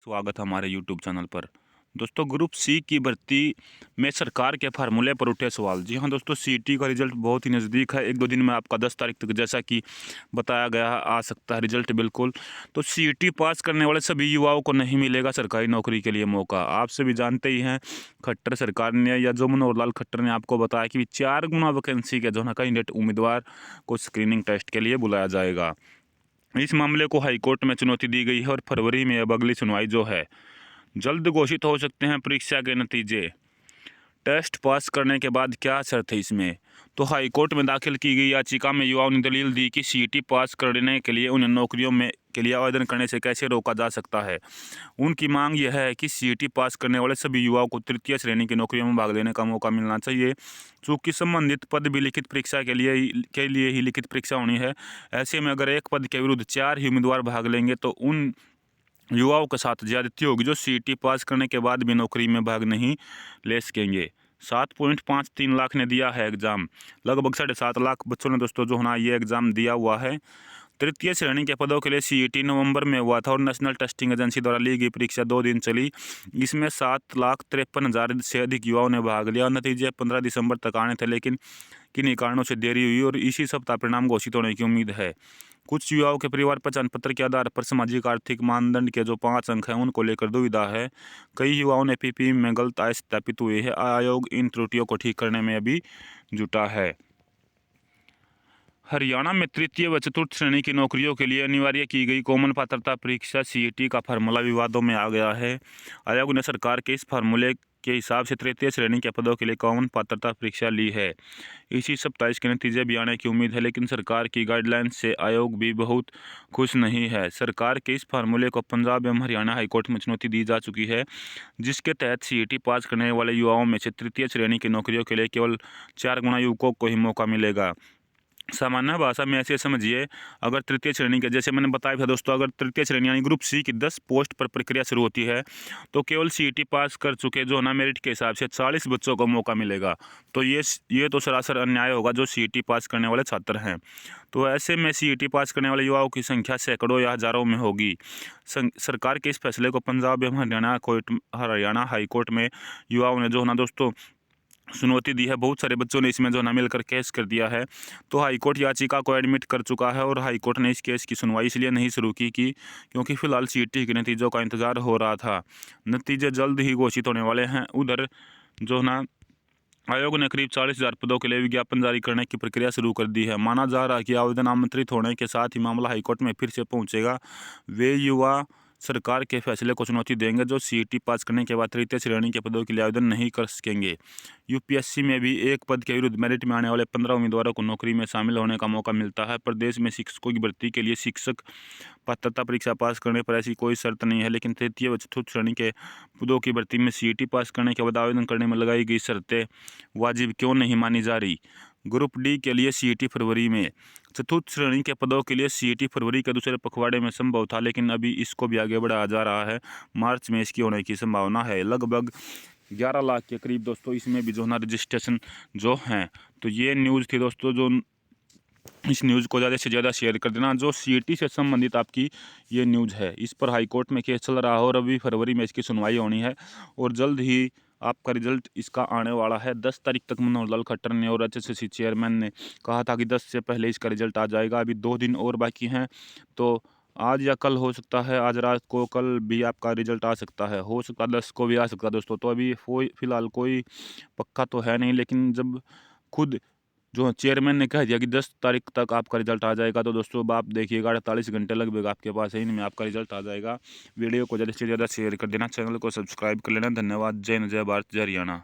स्वागत है हमारे यूट्यूब चैनल पर। दोस्तों, ग्रुप सी की भर्ती में सरकार के फार्मूले पर उठे सवाल। जी हाँ दोस्तों, सीईटी का रिजल्ट बहुत ही नज़दीक है। 1-2 दिन में आपका 10 तारीख तक जैसा कि बताया गया है आ सकता है रिजल्ट बिल्कुल। तो सीईटी पास करने वाले सभी युवाओं को नहीं मिलेगा सरकारी नौकरी के लिए मौका। आप सभी जानते ही हैं, खट्टर सरकार ने या जो मनोहर लाल खट्टर ने आपको बताया कि 4 गुना वैकेंसी के जो है कैंडिडेट उम्मीदवार को स्क्रीनिंग टेस्ट के लिए बुलाया जाएगा। इस मामले को हाईकोर्ट में चुनौती दी गई है और फरवरी में अब अगली सुनवाई जो है जल्द घोषित हो सकते हैं परीक्षा के नतीजे। टेस्ट पास करने के बाद क्या शर्त है इसमें? तो हाईकोर्ट में दाखिल की गई याचिका में युवाओं ने दलील दी कि सीईटी पास करने के लिए उन्हें नौकरियों में के लिए आवेदन करने से कैसे रोका जा सकता है। उनकी मांग यह है कि सीईटी पास करने वाले सभी युवाओं को तृतीय श्रेणी की नौकरियों में भाग लेने का मौका मिलना चाहिए। चूँकि संबंधित पद भी लिखित परीक्षा के लिए ही लिखित परीक्षा होनी है। ऐसे में अगर एक पद के विरुद्ध 4 ही उम्मीदवार भाग लेंगे तो उन युवाओं के साथ ज्यादती होगी जो सीईटी पास करने के बाद भी नौकरी में भाग नहीं ले सकेंगे। 7.53 लाख ने दिया है एग्ज़ाम। लगभग 7.5 लाख बच्चों ने दोस्तों जो है ना ये एग्ज़ाम दिया हुआ है। तृतीय श्रेणी के पदों के लिए सीईटी नवंबर में हुआ था और नेशनल टेस्टिंग एजेंसी द्वारा ली गई परीक्षा 2 दिन चली। इसमें 7,53,000 से अधिक युवाओं ने भाग लिया। नतीजे 15 दिसंबर तक आने थे, लेकिन किन्हीं कारणों से देरी हुई और इसी सप्ताह परिणाम घोषित होने की उम्मीद है। कुछ युवाओं के परिवार पहचान पत्र के आधार पर सामाजिक आर्थिक मानदंड के जो 5 अंक हैं उनको लेकर दुविधा है। कई युवाओं ने पीपी में गलत आय सत्यापित हुए हैं। आयोग इन त्रुटियों को ठीक करने में अभी जुटा है। हरियाणा में तृतीय व चतुर्थ श्रेणी की नौकरियों के लिए अनिवार्य की गई कॉमन पात्रता परीक्षा सीईटी का फार्मूला विवादों में आ गया है। आयोग ने सरकार के इस फार्मूले के हिसाब से तृतीय श्रेणी के पदों के लिए कॉमन पात्रता परीक्षा ली है। इसी सप्ताह इसके नतीजे भी आने की उम्मीद है, लेकिन सरकार की गाइडलाइन से आयोग भी बहुत खुश नहीं है। सरकार के इस फार्मूले को पंजाब एवं हरियाणा हाईकोर्ट में चुनौती दी जा चुकी है, जिसके तहत सीईटी पास करने वाले युवाओं में से तृतीय श्रेणी की नौकरियों के लिए केवल 4 गुना युवकों को ही मौका मिलेगा। सामान्य भाषा में ऐसे समझिए, अगर तृतीय श्रेणी के, जैसे मैंने बताया था दोस्तों, अगर तृतीय श्रेणी यानी ग्रुप सी की 10 पोस्ट पर प्रक्रिया शुरू होती है तो केवल सीईटी पास कर चुके जो ना मेरिट के हिसाब से 40 बच्चों को मौका मिलेगा। तो ये तो सरासर अन्याय होगा जो सीईटी पास करने वाले छात्र हैं। तो ऐसे में सीईटी पास करने वाले युवाओं की संख्या सैकड़ों या हज़ारों में होगी। सरकार के इस फैसले को पंजाब एवं हरियाणा हाईकोर्ट में युवाओं ने जो है ना दोस्तों चुनौती दी है। बहुत सारे बच्चों ने इसमें जो ना मिलकर केस कर दिया है। तो हाईकोर्ट याचिका को एडमिट कर चुका है और हाईकोर्ट ने इस केस की सुनवाई इसलिए नहीं शुरू की क्योंकि फिलहाल सीईटी के नतीजों का इंतजार हो रहा था। नतीजे जल्द ही घोषित होने वाले हैं। उधर जो ना आयोग ने करीब 40,000 पदों के लिए विज्ञापन जारी करने की प्रक्रिया शुरू कर दी है। माना जा रहा है कि आवेदन आमंत्रित होने के साथ ही मामला हाईकोर्ट में फिर से पहुंचेगा। वे युवा सरकार के फैसले को चुनौती देंगे जो सीईटी पास करने के बाद तृतीय श्रेणी के पदों के लिए आवेदन नहीं कर सकेंगे। यूपीएससी में भी एक पद के विरुद्ध मेरिट में आने वाले 15 उम्मीदवारों को नौकरी में शामिल होने का मौका मिलता है। प्रदेश में शिक्षकों की भर्ती के लिए शिक्षक पात्रता परीक्षा पास करने पर ऐसी कोई शर्त नहीं है, लेकिन तृतीय व चतुर्थ श्रेणी के पदों की भर्ती में सीईटी पास करने के बाद आवेदन करने में लगाई गई शर्तें वाजिब क्यों नहीं मानी जा रही? ग्रुप डी के लिए सीईटी फरवरी में, चतुर्थ श्रेणी के पदों के लिए सीईटी फरवरी के दूसरे पखवाड़े में संभव था, लेकिन अभी इसको भी आगे बढ़ाया जा रहा है। मार्च में इसकी होने की संभावना है। लगभग 11 लाख के करीब दोस्तों इसमें भी जो है ना रजिस्ट्रेशन जो हैं। तो ये न्यूज़ थी दोस्तों, जो इस न्यूज़ को ज़्यादा से ज़्यादा शेयर कर देना। जो सीईटी से संबंधित आपकी ये न्यूज़ है, इस पर हाईकोर्ट में केस चल रहा है और अभी फरवरी में इसकी सुनवाई होनी है और जल्द ही आपका रिजल्ट इसका आने वाला है। 10 तारीख तक मनोहर लाल खट्टर ने और एचएसएससी चेयरमैन ने कहा था कि 10 से पहले इसका रिजल्ट आ जाएगा। अभी 2 दिन और बाकी हैं, तो आज या कल हो सकता है, आज रात को, कल भी आपका रिजल्ट आ सकता है, हो सकता है 10 को भी आ सकता है दोस्तों। तो अभी फिलहाल कोई पक्का तो है नहीं, लेकिन जब खुद जो चेयरमैन ने कह दिया कि 10 तारीख तक आपका रिजल्ट आ जाएगा, तो दोस्तों अब आप देखिएगा 48 घंटे लगभग आपके पास है, इनमें आपका रिजल्ट आ जाएगा। वीडियो को ज़्यादा से ज़्यादा शेयर कर देना, चैनल को सब्सक्राइब कर लेना। धन्यवाद। जय हिंद, जय भारत, जय हरियाणा।